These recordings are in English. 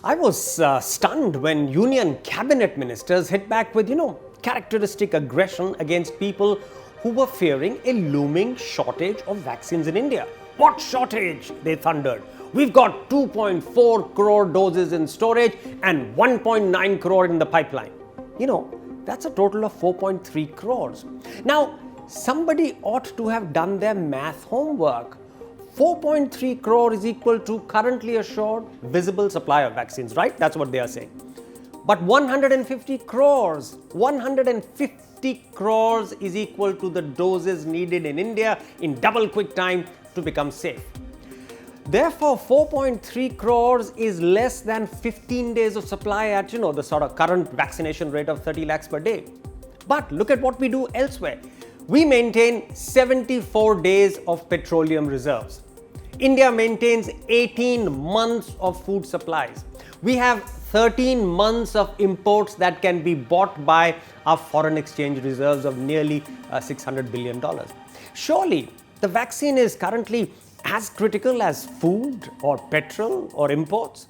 I was stunned when Union cabinet ministers hit back with, characteristic aggression against people who were fearing a looming shortage of vaccines in India. What shortage? They thundered. We've got 2.4 crore doses in storage and 1.9 crore in the pipeline. That's a total of 4.3 crores. Now, somebody ought to have done their math homework. 4.3 crore is equal to currently assured visible supply of vaccines, right? That's what they are saying. But 150 crores is equal to the doses needed in India in double quick time to become safe. Therefore, 4.3 crores is less than 15 days of supply at, the sort of current vaccination rate of 30 lakhs per day. But look at what we do elsewhere. We maintain 74 days of petroleum reserves. India maintains 18 months of food supplies. We have 13 months of imports that can be bought by our foreign exchange reserves of nearly $600 billion. Surely, the vaccine is currently as critical as food or petrol or imports.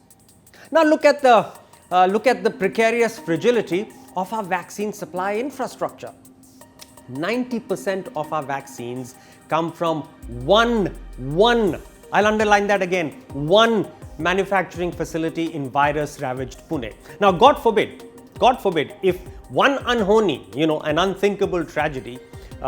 Now look at the precarious fragility of our vaccine supply infrastructure. 90% of our vaccines come from one, I'll underline that again, one manufacturing facility in virus-ravaged Pune. Now, God forbid, if one unholy, an unthinkable tragedy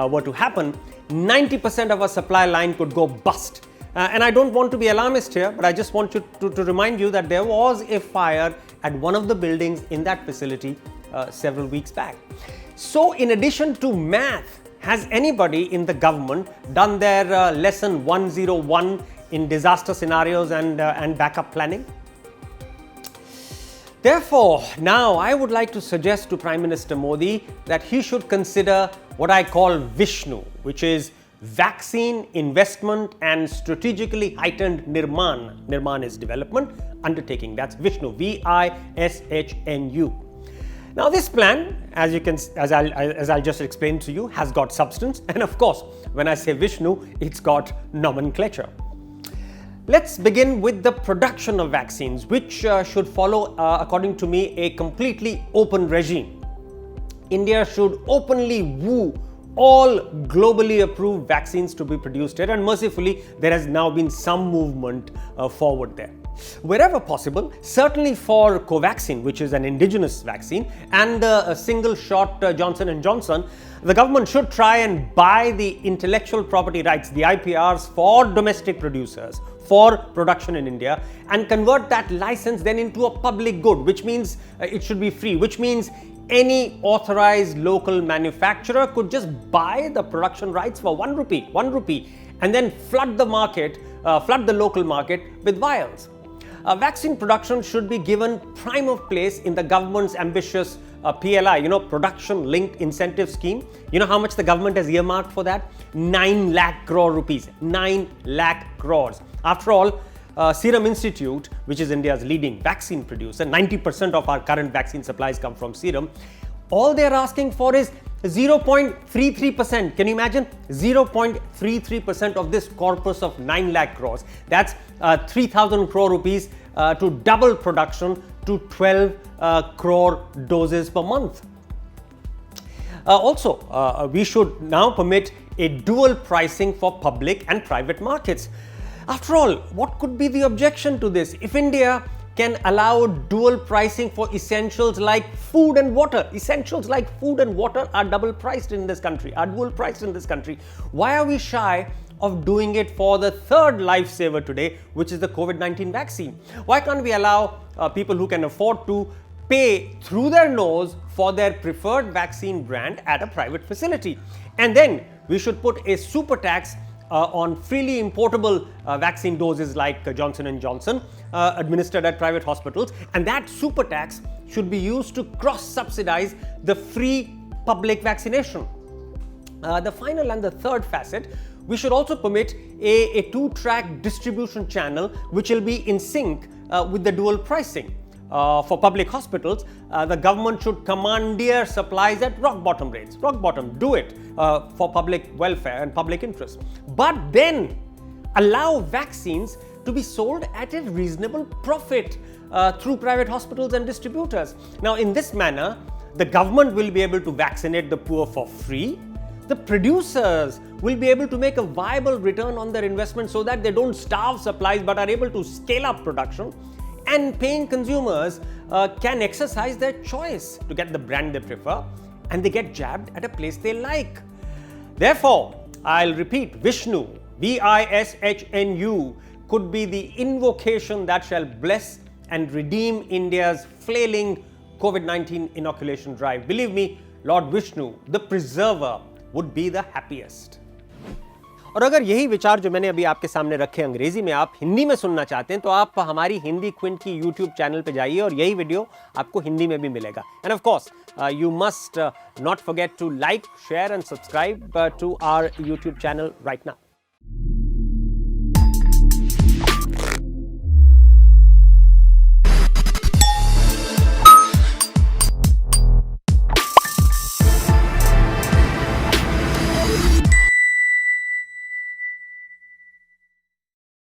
were to happen, 90% of our supply line could go bust. And I don't want to be alarmist here, but I just want to remind you that there was a fire at one of the buildings in that facility several weeks back. So, in addition to math, has anybody in the government done their lesson 101 in disaster scenarios and backup planning? Therefore, now I would like to suggest to Prime Minister Modi that he should consider what I call VISHNU, which is Vaccine Investment and Strategically Heightened Nirmaan. Nirmaan is development, Undertaking. That's VISHNU, VISHNU. Now, this plan, as I'll just explain to you, has got substance, and of course, when I say VISHNU, it's got nomenclature. Let's begin with the production of vaccines, which should follow, according to me, a completely open regime. India should openly woo all globally approved vaccines to be produced here, and mercifully, there has now been some movement forward there. Wherever possible, certainly for Covaxin, which is an indigenous vaccine, and a single shot Johnson & Johnson, the government should try and buy the intellectual property rights, the IPRs, for domestic producers, for production in India, and convert that license then into a public good, which means it should be free, which means any authorized local manufacturer could just buy the production rights for 1 rupee, and then flood the market, flood the local market with vials. Vaccine production should be given prime of place in the government's ambitious PLI, production linked incentive scheme. You know how much the government has earmarked for that? 9 lakh crore rupees. 9 lakh crores. After all, Serum Institute, which is India's leading vaccine producer, 90% of our current vaccine supplies come from Serum. All they're asking for is 0.33%. Can you imagine? 0.33% of this corpus of 9 lakh crores. That's 3,000 crore rupees to double production to 12 crore doses per month. Also, we should now permit a dual pricing for public and private markets. After all, what could be the objection to this? If India can allow dual pricing for essentials like food and water. Essentials like food and water are double priced in this country, are dual priced in this country. Why are we shy of doing it for the third lifesaver today, which is the COVID-19 vaccine? Why can't we allow people who can afford to pay through their nose for their preferred vaccine brand at a private facility? And then we should put a super tax on freely importable vaccine doses like Johnson & Johnson administered at private hospitals, and that super tax should be used to cross-subsidize the free public vaccination. The final and the third facet, we should also permit a two-track distribution channel which will be in sync with the dual pricing. For public hospitals, the government should commandeer supplies at rock bottom rates. Rock bottom, do it for public welfare and public interest. But then allow vaccines to be sold at a reasonable profit. through private hospitals and distributors. Now, in this manner, the government will be able to vaccinate the poor for free. The producers will be able to make a viable return on their investment so that they don't starve supplies but are able to scale up production. And paying consumers can exercise their choice to get the brand they prefer, and they get jabbed at a place they like. Therefore, I'll repeat, Vishnu, VISHNU, could be the invocation that shall bless and redeem India's flailing COVID-19 inoculation drive. Believe me, Lord Vishnu, the preserver, would be the happiest. और अगर यही विचार जो मैंने अभी आपके सामने रखे अंग्रेजी में आप हिंदी में सुनना चाहते हैं तो आप हमारी हिंदी क्विंट की यूट्यूब चैनल पे जाइए और यही वीडियो आपको हिंदी में भी मिलेगा. End of course you must not forget to like, share and subscribe to our YouTube channel right now.